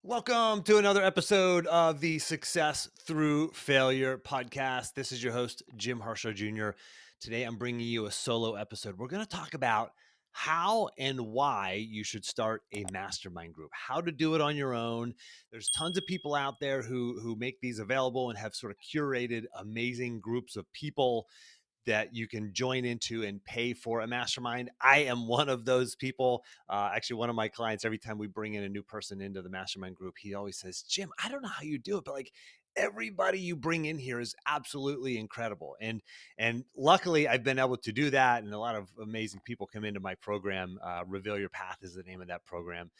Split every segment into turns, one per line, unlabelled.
Welcome to another episode of the Success Through Failure podcast. This is your host, Jim Harshaw Jr. Today, I'm bringing you a solo episode. We're going to talk about how and why you should start a mastermind group, how to do it on your own. There's tons of people out there who make these available and have sort of curated amazing groups of people that you can join into and pay for a mastermind. I am one of those people. Actually, one of my clients, every time we bring in a new person into the mastermind group, he always says, Jim, I don't know how you do it, but like everybody you bring in here is absolutely incredible. And luckily I've been able to do that. And a lot of amazing people come into my program. Reveal Your Path is the name of that program.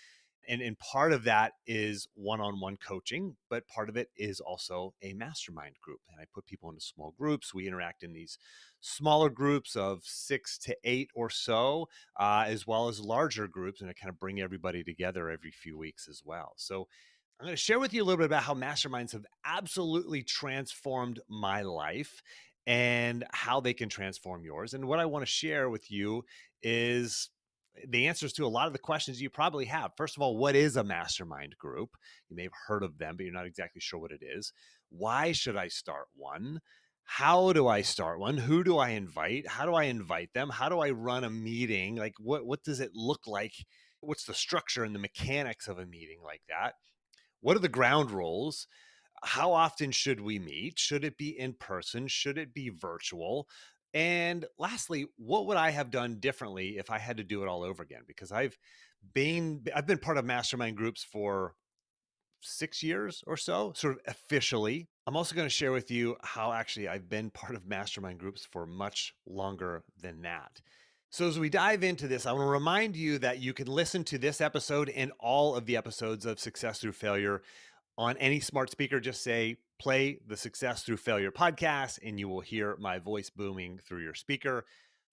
And part of that is one-on-one coaching, but part of it is also a mastermind group. And I put people into small groups. We interact in these smaller groups of 6 to 8 or so, as well as larger groups. And I kind of bring everybody together every few weeks as well. So I'm going to share with you a little bit about how masterminds have absolutely transformed my life and how they can transform yours. And what I want to share with you is the answers to a lot of the questions you probably have. First of all, what is a mastermind group? You may have heard of them, but you're not exactly sure what it is. Why should I start one? How do I start one? Who do I invite? How do I invite them? How do I run a meeting? Like what does it look like? What's the structure and the mechanics of a meeting like that? What are the ground rules? How often should we meet? Should it be in person? Should it be virtual? And lastly, what would I have done differently if I had to do it all over again? Because I've been part of mastermind groups for 6 years or so, sort of officially. I'm also going to share with you how actually I've been part of mastermind groups for much longer than that. So, as we dive into this, I want to remind you that you can listen to this episode and all of the episodes of Success Through Failure on any smart speaker. Just say, play the Success Through Failure podcast, and you will hear my voice booming through your speaker.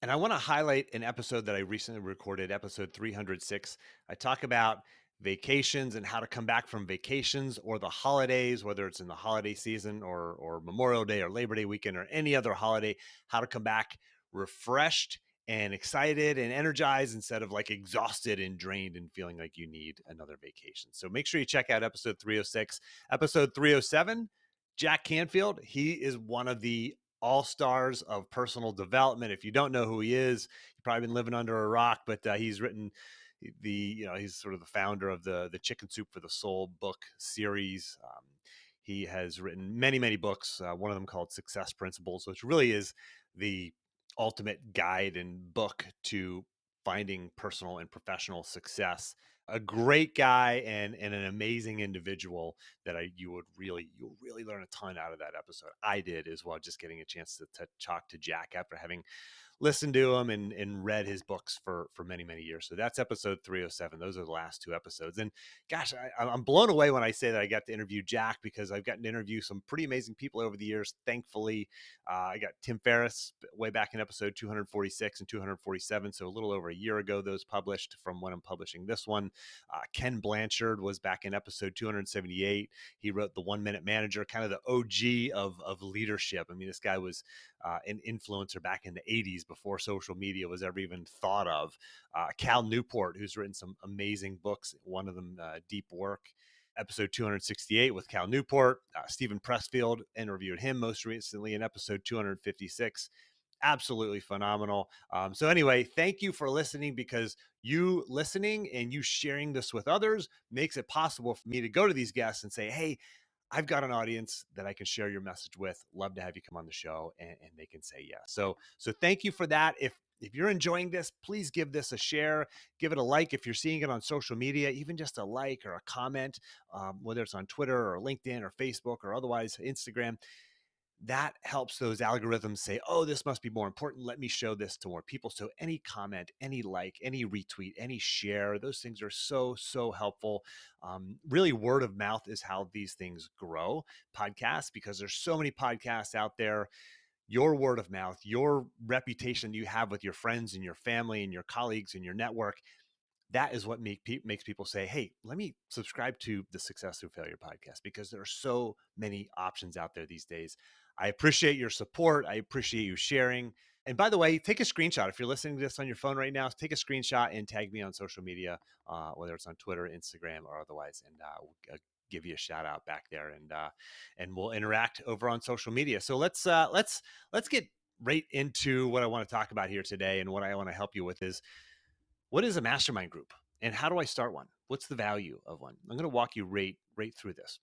And I want to highlight an episode that I recently recorded, episode 306. I talk about vacations and how to come back from vacations or the holidays, whether it's in the holiday season or Memorial Day or Labor Day weekend or any other holiday, how to come back refreshed and excited and energized instead of like exhausted and drained and feeling like you need another vacation. So make sure you check out episode 306. Episode 307, Jack Canfield. He is one of the all stars of personal development. If you don't know who he is, you've probably been living under a rock, but he's written he's sort of the founder of the Chicken Soup for the Soul book series. He has written many books, one of them called Success Principles, which really is the ultimate guide and book to finding personal and professional success. A great guy and an amazing individual that you'll really learn a ton out of that episode. I did as well, just getting a chance to talk to Jack after having listened to him and read his books for many years. So that's episode 307. Those are the last two episodes. And gosh, I'm blown away when I say that I got to interview Jack, because I've gotten to interview some pretty amazing people over the years. Thankfully, I got Tim Ferriss way back in episode 246 and 247. So a little over a year ago, those published from when I'm publishing this one. Ken Blanchard was back in episode 278. He wrote The 1 Minute Manager, kind of the OG of leadership. I mean, this guy was an influencer back in the 80s before social media was ever even thought of. Cal Newport, who's written some amazing books, one of them, Deep Work. Episode 268 with Cal Newport. Stephen Pressfield, interviewed him most recently in episode 256. Absolutely phenomenal. So anyway, thank you for listening, because you listening and you sharing this with others makes it possible for me to go to these guests and say, hey, I've got an audience that I can share your message with. Love to have you come on the show, and they can say yes. So thank you for that. If you're enjoying this, please give this a share, give it a like. If you're seeing it on social media, even just a like or a comment, whether it's on Twitter or LinkedIn or Facebook or otherwise Instagram, that helps those algorithms say, oh, this must be more important. Let me show this to more people. So any comment, any like, any retweet, any share, those things are so helpful. Really, word of mouth is how these things grow. Podcasts, because there's so many podcasts out there. Your word of mouth, your reputation you have with your friends and your family and your colleagues and your network, that is what makes people say, hey, let me subscribe to the Success Through Failure podcast, because there are so many options out there these days. I appreciate your support. I appreciate you sharing. And by the way, take a screenshot. If you're listening to this on your phone right now, take a screenshot and tag me on social media, whether it's on Twitter, Instagram, or otherwise, and we'll give you a shout out back there, and we'll interact over on social media. So let's get right into what I want to talk about here today, and what I want to help you with is, what is a mastermind group, and how do I start one? What's the value of one? I'm going to walk you right through this.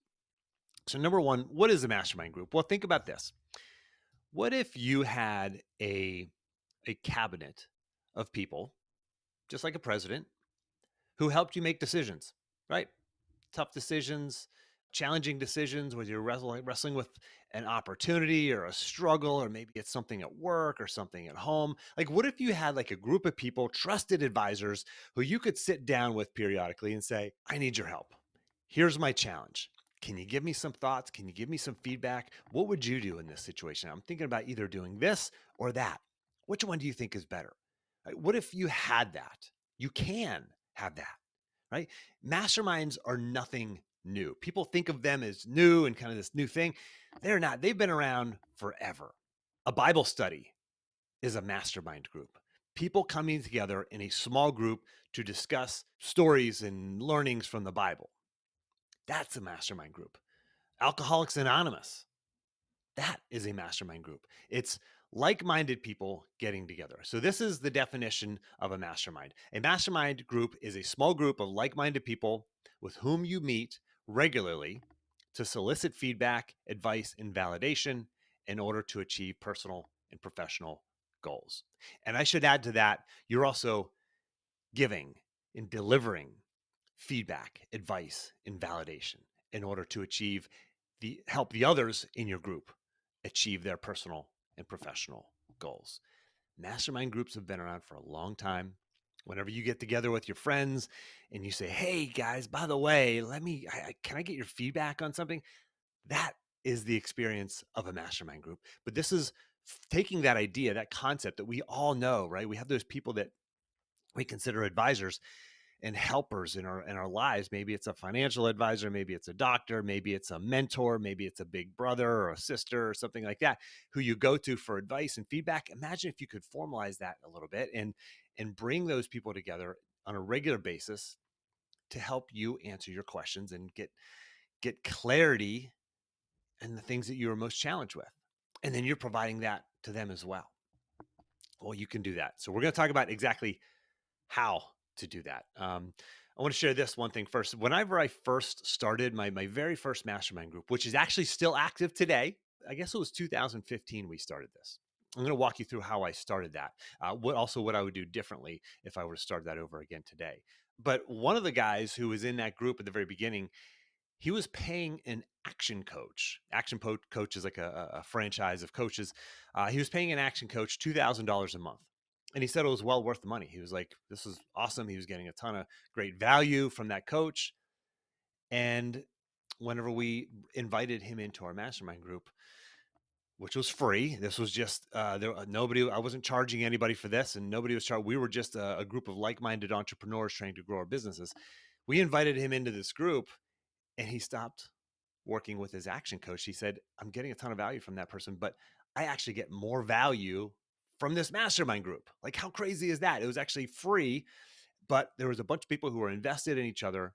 So number one, what is a mastermind group? Well, think about this. What if you had a cabinet of people, just like a president, who helped you make decisions, right? Tough decisions, challenging decisions, whether you're wrestling with an opportunity or a struggle, or maybe it's something at work or something at home. Like, what if you had like a group of people, trusted advisors, who you could sit down with periodically and say, I need your help. Here's my challenge. Can you give me some thoughts? Can you give me some feedback? What would you do in this situation? I'm thinking about either doing this or that. Which one do you think is better? What if you had that? You can have that, right? Masterminds are nothing new. People think of them as new and kind of this new thing. They're not. They've been around forever. A Bible study is a mastermind group. People coming together in a small group to discuss stories and learnings from the Bible. That's a mastermind group. Alcoholics Anonymous, that is a mastermind group. It's like-minded people getting together. So this is the definition of a mastermind. A mastermind group is a small group of like-minded people with whom you meet regularly to solicit feedback, advice, and validation in order to achieve personal and professional goals. And I should add to that, you're also giving and delivering feedback, advice, and validation in order to help the others in your group achieve their personal and professional goals. Mastermind groups have been around for a long time. Whenever you get together with your friends and you say, "Hey guys, by the way, can I get your feedback on something?" That is the experience of a mastermind group. But this is taking that idea, that concept that we all know, right? We have those people that we consider advisors and helpers in our lives. Maybe it's a financial advisor, maybe it's a doctor, maybe it's a mentor, maybe it's a big brother or a sister or something like that, who you go to for advice and feedback. Imagine if you could formalize that a little bit and bring those people together on a regular basis to help you answer your questions and get clarity in the things that you are most challenged with. And then you're providing that to them as well. Well, you can do that. So we're going to talk about exactly how to do that. I want to share this one thing first. Whenever I first started my very first mastermind group, which is actually still active today, I guess it was 2015 we started this. I'm going to walk you through how I started that. What I would do differently if I were to start that over again today. But one of the guys who was in that group at the very beginning, he was paying an action coach. Coach is like a franchise of coaches. He was paying an action coach $2,000 a month. And he said it was well worth the money. He was like, this is awesome. He was getting a ton of great value from that coach. And whenever we invited him into our mastermind group, which was free, this was just nobody. I wasn't charging anybody for this, and nobody was charged. We were just a group of like-minded entrepreneurs trying to grow our businesses. We invited him into this group, and he stopped working with his action coach. He said, I'm getting a ton of value from that person, but I actually get more value from this mastermind group. Like, how crazy is that? It was actually free, but there was a bunch of people who were invested in each other,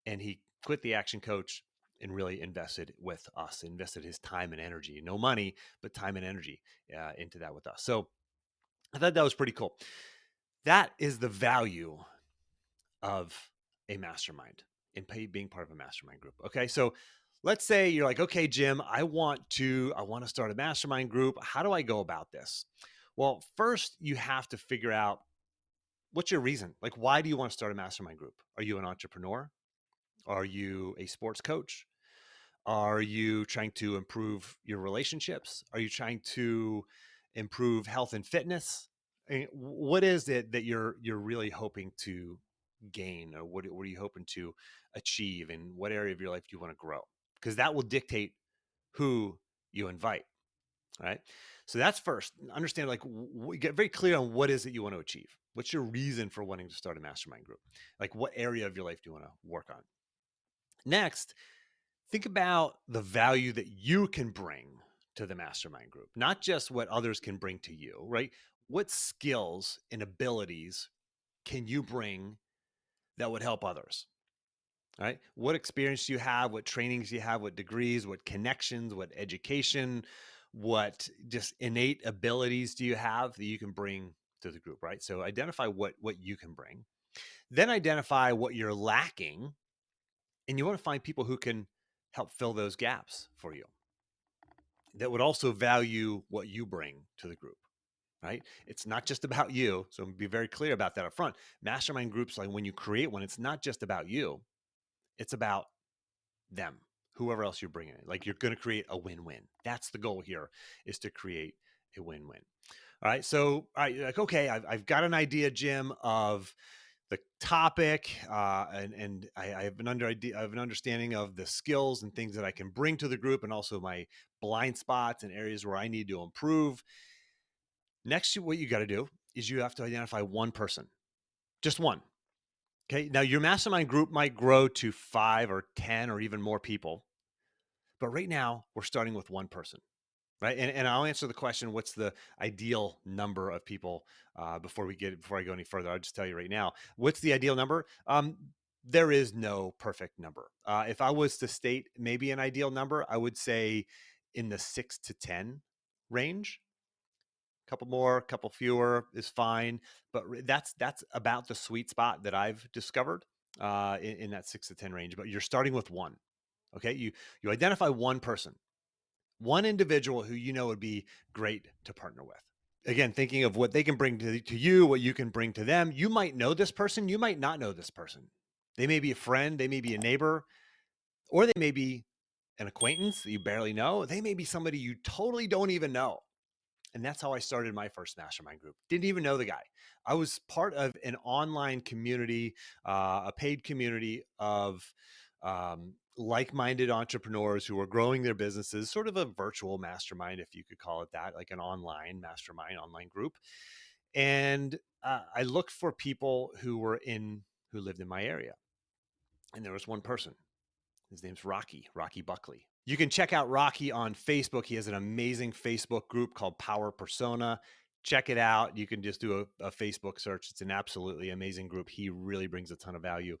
and he quit the action coach and really invested with us, invested his time and energy, no money, but time and energy into that with us. So I thought that was pretty cool. That is the value of a mastermind and being part of a mastermind group. Okay. So let's say you're like, okay, Jim, I want to start a mastermind group. How do I go about this? Well, first you have to figure out, what's your reason? Like, why do you want to start a mastermind group? Are you an entrepreneur? Are you a sports coach? Are you trying to improve your relationships? Are you trying to improve health and fitness? I mean, what is it that you're really hoping to gain, or what are you hoping to achieve, and what area of your life do you want to grow? Because that will dictate who you invite. Right. So that's first. Understand, like, get very clear on what is it you want to achieve. What's your reason for wanting to start a mastermind group? Like, what area of your life do you want to work on? Next, think about the value that you can bring to the mastermind group, not just what others can bring to you, right? What skills and abilities can you bring that would help others? Right? What experience do you have? What trainings do you have? What degrees? What connections? What education? What just innate abilities do you have that you can bring to the group? Right. So identify what you can bring. Then identify what you're lacking, and you want to find people who can help fill those gaps for you. That would also value what you bring to the group. Right? It's not just about you. So be very clear about that up front. Mastermind groups, like when you create one, it's not just about you. It's about them, whoever else you're bringing in. Like you're going to create a win-win. That's the goal here, is to create a win-win. All right. So, all right, like, okay, I've got an idea, Jim, of the topic, and I have I have an understanding of the skills and things that I can bring to the group, and also my blind spots and areas where I need to improve. Next, what you got to do is you have to identify one person, just one. Okay. Now your mastermind group might grow to 5 or 10 or even more people. But right now, we're starting with one person, right? And I'll answer the question: what's the ideal number of people? Before I go any further, I'll just tell you right now: what's the ideal number? There is no perfect number. If I was to state maybe an ideal number, I would say in the 6 to 10 range. A couple more, a couple fewer is fine, but that's about the sweet spot that I've discovered in that 6 to 10 range. But you're starting with one. Okay, you identify one person, one individual who you know would be great to partner with. Again, thinking of what they can bring to you, what you can bring to them. You might know this person, you might not know this person. They may be a friend, they may be a neighbor, or they may be an acquaintance that you barely know. They may be somebody you totally don't even know. And that's how I started my first mastermind group. Didn't even know the guy. I was part of an online community, a paid community of like-minded entrepreneurs who were growing their businesses, sort of a virtual mastermind, if you could call it that, like an online mastermind, online group. And I looked for people who lived in my area. And there was one person. His name's Rocky Buckley. You can check out Rocky on Facebook. He has an amazing Facebook group called Power Persona. Check it out. You can just do a Facebook search. It's an absolutely amazing group. He really brings a ton of value.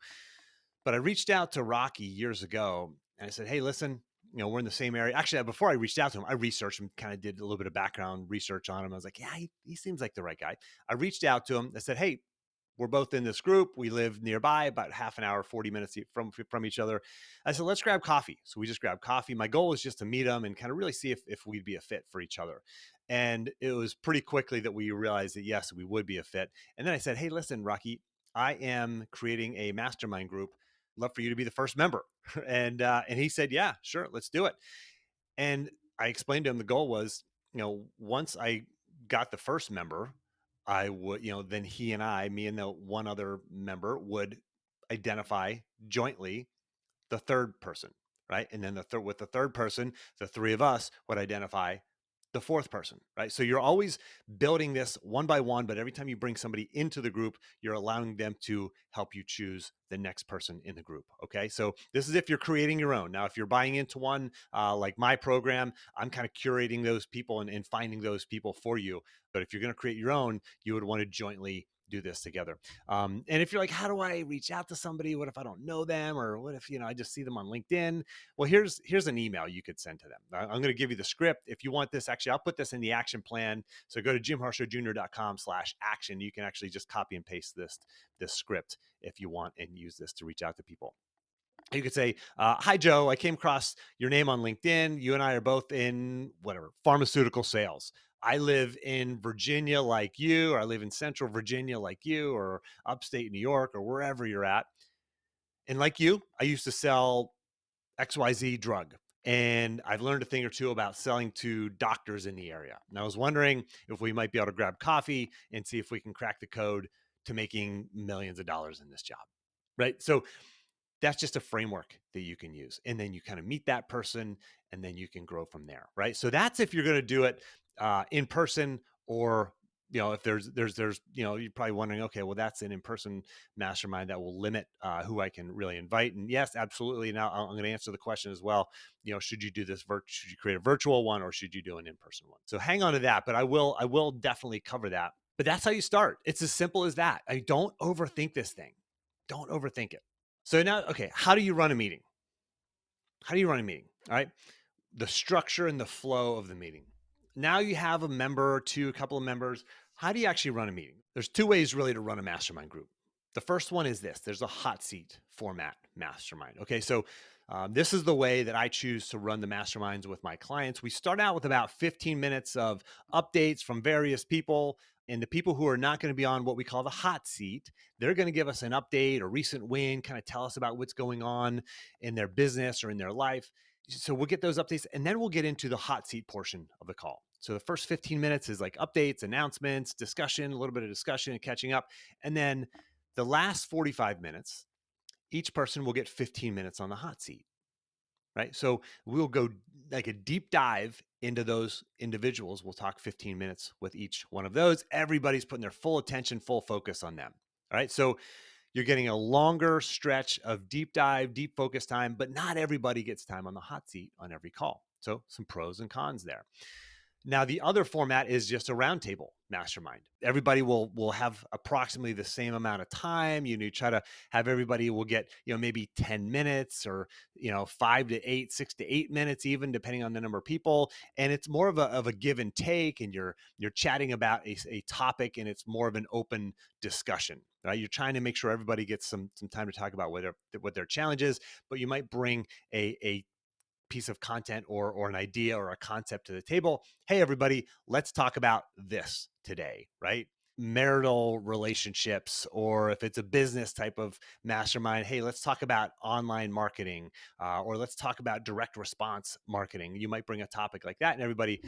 But I reached out to Rocky years ago and I said, hey, listen, we're in the same area. Actually, before I reached out to him, I researched him, kind of did a little bit of background research on him. I was like, yeah, he seems like the right guy. I reached out to him. I said, hey, we're both in this group. We live nearby, about half an hour, 40 minutes from each other. I said, let's grab coffee. So we just grabbed coffee. My goal was just to meet him and kind of really see if we'd be a fit for each other. And it was pretty quickly that we realized that, yes, we would be a fit. And then I said, hey, listen, Rocky, I am creating a mastermind group. Love for you to be the first member. And he said, yeah, sure, let's do it. And I explained to him the goal was, once I got the first member, I would, then he and me and the one other member would identify jointly the third person, right? And then with the third person, the three of us would identify the fourth person, right? So you're always building this one by one, but every time you bring somebody into the group, you're allowing them to help you choose the next person in the group. Okay. So this is if you're creating your own. Now, if you're buying into one, like my program, I'm kind of curating those people and finding those people for you. But if you're going to create your own, you would want to jointly do this together. And if you're like, how do I reach out to somebody? What if I don't know them? Or what if, I just see them on LinkedIn? Well, here's an email you could send to them. I'm going to give you the script. If you want this, actually, I'll put this in the action plan. So go to jimharshawjr.com/action. You can actually just copy and paste this script if you want and use this to reach out to people. You could say, hi, Joe, I came across your name on LinkedIn. You and I are both in pharmaceutical sales. I live in Virginia like you, or I live in Central Virginia like you, or upstate New York, or wherever you're at. And like you, I used to sell XYZ drug. And I've learned a thing or two about selling to doctors in the area. And I was wondering if we might be able to grab coffee and see if we can crack the code to making millions of dollars in this job. Right. So that's just a framework that you can use. And then you kind of meet that person and then you can grow from there. Right. So that's if you're going to do it in person or if there's, you're probably wondering, okay, well, that's an in-person mastermind that will limit who I can really invite. And yes, absolutely. Now I'm going to answer the question as well. Should you do this should you create a virtual one or should you do an in-person one? So hang on to that, but I will definitely cover that. But that's how you start. It's as simple as that. I don't overthink this thing. Don't overthink it. So now, okay, how do you run a meeting? How do you run a meeting? All right. The structure and the flow of the meeting. Now you have a member or two, a couple of members. How do you actually run a meeting? There's two ways really to run a mastermind group. The first one is this: there's a hot seat format mastermind. Okay, so this is the way that I choose to run the masterminds with my clients. We start out with about 15 minutes of updates from various people. And the people who are not going to be on what we call the hot seat, they're going to give us an update, a recent win, kind of tell us about what's going on in their business or in their life. So we'll get those updates and then we'll get into the hot seat portion of the call. So the first 15 minutes is like updates, announcements, discussion, a little bit of discussion and catching up. And then the last 45 minutes, each person will get 15 minutes on the hot seat, right? So we'll go like a deep dive into those individuals. We'll talk 15 minutes with each one of those. Everybody's putting their full attention, full focus on them. All right. So you're getting a longer stretch of deep dive, deep focus time, but not everybody gets time on the hot seat on every call. So some pros and cons there. Now, the other format is just a roundtable mastermind. Everybody will have approximately the same amount of time. You try to have everybody will get, maybe 10 minutes or, 5 to 8, 6 to 8 minutes, even depending on the number of people. And it's more of a give and take, and you're chatting about a topic, and it's more of an open discussion, right? You're trying to make sure everybody gets some time to talk about what their challenge is, but you might bring a piece of content or an idea or a concept to the table. Hey, everybody, let's talk about this today, right? Marital relationships, or if it's a business type of mastermind, hey, let's talk about online marketing, or let's talk about direct response marketing. You might bring a topic like that and everybody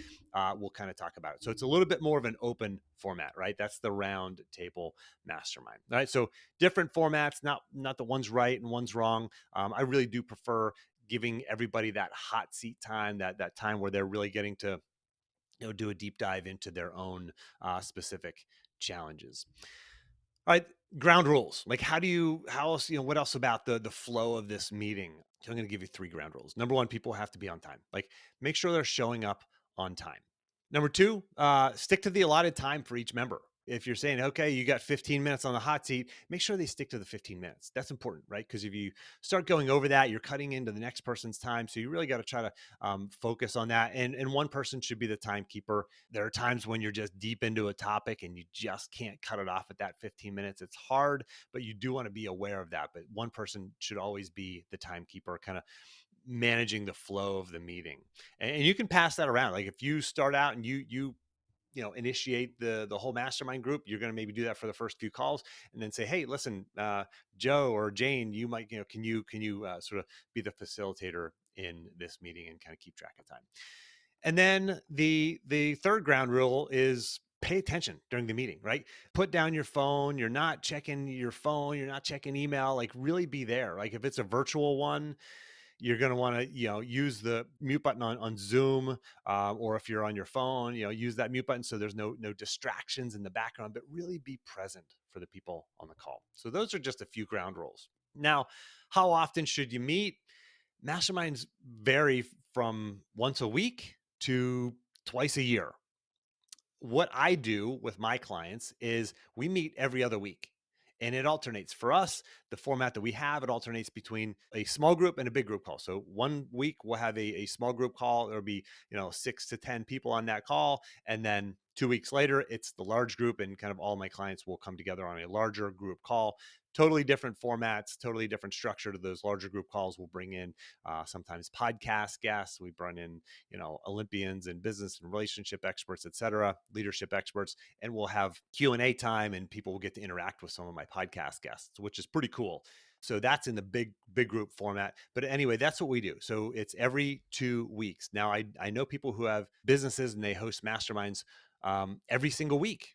will kind of talk about it. So it's a little bit more of an open format, right? That's the round table mastermind. All right. So different formats, not the one's right and one's wrong. I really do prefer giving everybody that hot seat time, that time where they're really getting to do a deep dive into their own specific challenges. All right, ground rules. Like how else, what else about the flow of this meeting? So I'm going to give you 3 ground rules. Number 1, people have to be on time. Like make sure they're showing up on time. Number 2, stick to the allotted time for each member. If you're saying, okay, you got 15 minutes on the hot seat, make sure they stick to the 15 minutes. That's important, right? Because if you start going over that, you're cutting into the next person's time. So you really got to try to focus on that. And one person should be the timekeeper. There are times when you're just deep into a topic and you just can't cut it off at that 15 minutes. It's hard, but you do want to be aware of that. But one person should always be the timekeeper, kind of managing the flow of the meeting. And you can pass that around. Like if you start out and you initiate the whole mastermind group, you're going to maybe do that for the first few calls and then say, hey, listen, Joe or Jane, you might, can you sort of be the facilitator in this meeting and kind of keep track of time. And then the third ground rule is pay attention during the meeting, right? Put down your phone. You're not checking your phone. You're not checking email. Like really be there. Like if it's a virtual one, you're going to want to use the mute button on Zoom, or if you're on your phone, use that mute button so there's no distractions in the background, but really be present for the people on the call. So those are just a few ground rules. Now, how often should you meet? Masterminds vary from once a week to twice a year. What I do with my clients is we meet every other week. And it alternates. For us, the format that we have, it alternates between a small group and a big group call. So one week we'll have a small group call. There'll be 6 to 10 people on that call, and then 2 weeks later it's the large group, and kind of all my clients will come together on a larger group call. Totally different formats, totally different structure to those larger group calls. We'll bring in sometimes podcast guests. We bring in Olympians and business and relationship experts, etc., leadership experts, and we'll have Q&A time, and people will get to interact with some of my podcast guests, which is pretty cool. So that's in the big group format. But anyway, that's what we do. So it's every 2 weeks. Now, I know people who have businesses and they host masterminds every single week.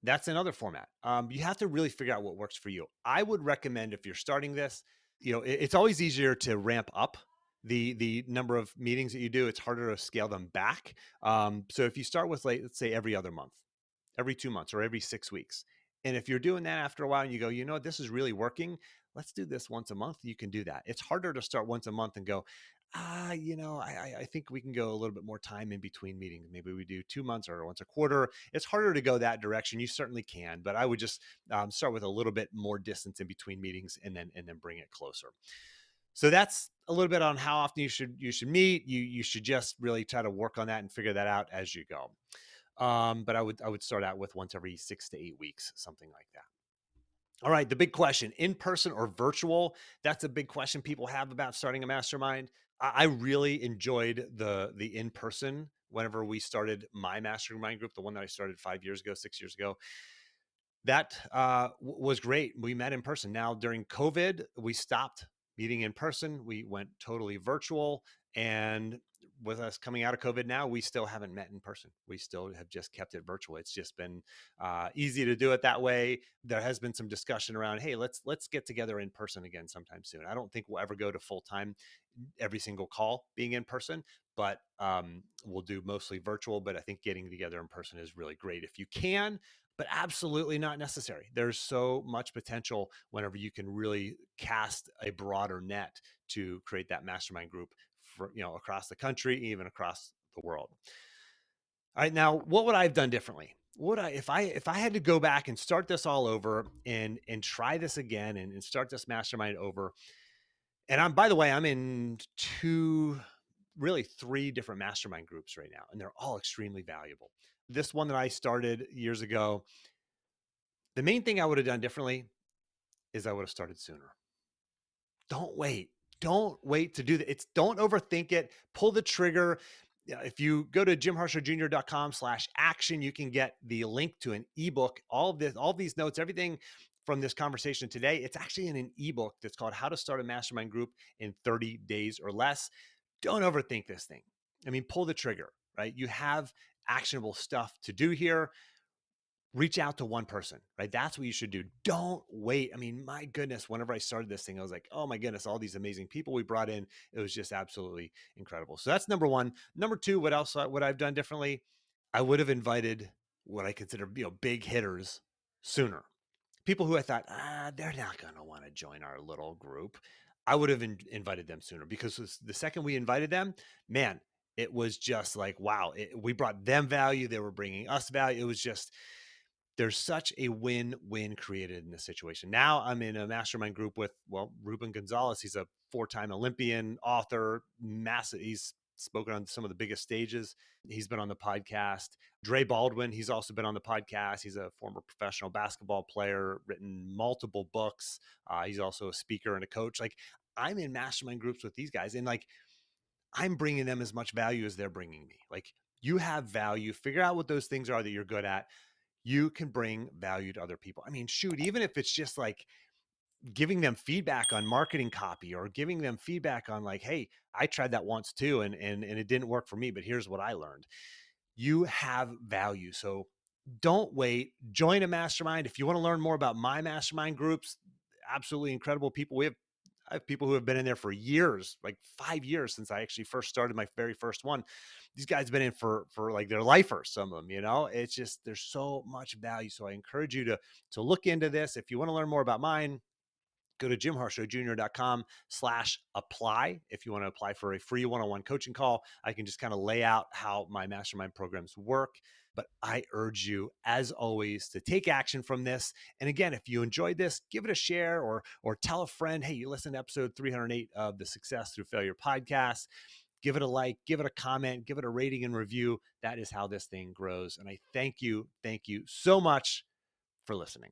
That's another format. You have to really figure out what works for you. I would recommend, if you're starting this, it's always easier to ramp up the number of meetings that you do. It's harder to scale them back. So if you start with, let's say every other month, every 2 months or every 6 weeks. And if you're doing that after a while and you go, this is really working, let's do this once a month. You can do that. It's harder to start once a month and go, I think we can go a little bit more time in between meetings. Maybe we do 2 months or once a quarter. It's harder to go that direction. You certainly can, but I would just start with a little bit more distance in between meetings and then bring it closer. So that's a little bit on how often you should meet. You should just really try to work on that and figure that out as you go. But I would start out with once every 6 to 8 weeks, something like that. All right, the big question: in person or virtual? That's a big question people have about starting a mastermind. I really enjoyed the in person whenever we started my mastermind group, the one that I started 5 years ago, 6 years ago. That was great. We met in person. Now during COVID, we stopped meeting in person. We went totally virtual. And with us coming out of COVID now, we still haven't met in person. We still have just kept it virtual. It's just been easy to do it that way. There has been some discussion around, hey, let's get together in person again sometime soon. I don't think we'll ever go to full time, every single call being in person, but we'll do mostly virtual. But I think getting together in person is really great if you can, but absolutely not necessary. There's so much potential whenever you can really cast a broader net to create that mastermind group for, across the country, even across the world. All right, now what would I have done differently? Would I, if I had to go back and start this all over and try this again and start this mastermind over? And by the way, I'm in really three different mastermind groups right now, and they're all extremely valuable. This one that I started years ago, the main thing I would have done differently is I would have started sooner. Don't wait. Don't wait to do that. Don't overthink it. Pull the trigger. If you go to jimharshawjr.com/action, you can get the link to an ebook. All these notes, everything from this conversation today, it's actually in an ebook that's called How to Start a Mastermind Group in 30 Days or Less. Don't overthink this thing. I mean, pull the trigger, right? You have actionable stuff to do here. Reach out to one person, right? That's what you should do. Don't wait. I mean, my goodness, whenever I started this thing, I was like, oh my goodness, all these amazing people we brought in. It was just absolutely incredible. So that's number one. Number two, what else would I've done differently? I would have invited what I consider, big hitters sooner. People who I thought, they're not going to want to join our little group. I would have invited them sooner, because the second we invited them, man, it was just like, wow, we brought them value. They were bringing us value. It was just, there's such a win-win created in this situation. Now I'm in a mastermind group with, Ruben Gonzalez. He's a 4-time Olympian, author, massive. He's spoken on some of the biggest stages. He's been on the podcast. Dre Baldwin, he's also been on the podcast. He's a former professional basketball player, written multiple books. He's also a speaker and a coach. Like, I'm in mastermind groups with these guys, and like, I'm bringing them as much value as they're bringing me. Like, you have value. Figure out what those things are that you're good at. You can bring value to other people. I mean, shoot, even if it's just like giving them feedback on marketing copy, or giving them feedback on like, hey, I tried that once too, and it didn't work for me, but here's what I learned. You have value. So don't wait. Join a mastermind. If you want to learn more about my mastermind groups, absolutely incredible people. I have people who have been in there for years, like 5 years since I actually first started my very first one. These guys have been in for like their lifers, some of them, it's just, there's so much value. So I encourage you to look into this. If you want to learn more about mine, go to jimharshawjr.com/apply. If you want to apply for a free one-on-one coaching call, I can just kind of lay out how my mastermind programs work. But I urge you, as always, to take action from this. And again, if you enjoyed this, give it a share, or tell a friend, hey, you listened to episode 308 of the Success Through Failure podcast. Give it a like, give it a comment, give it a rating and review. That is how this thing grows. And I thank you so much for listening.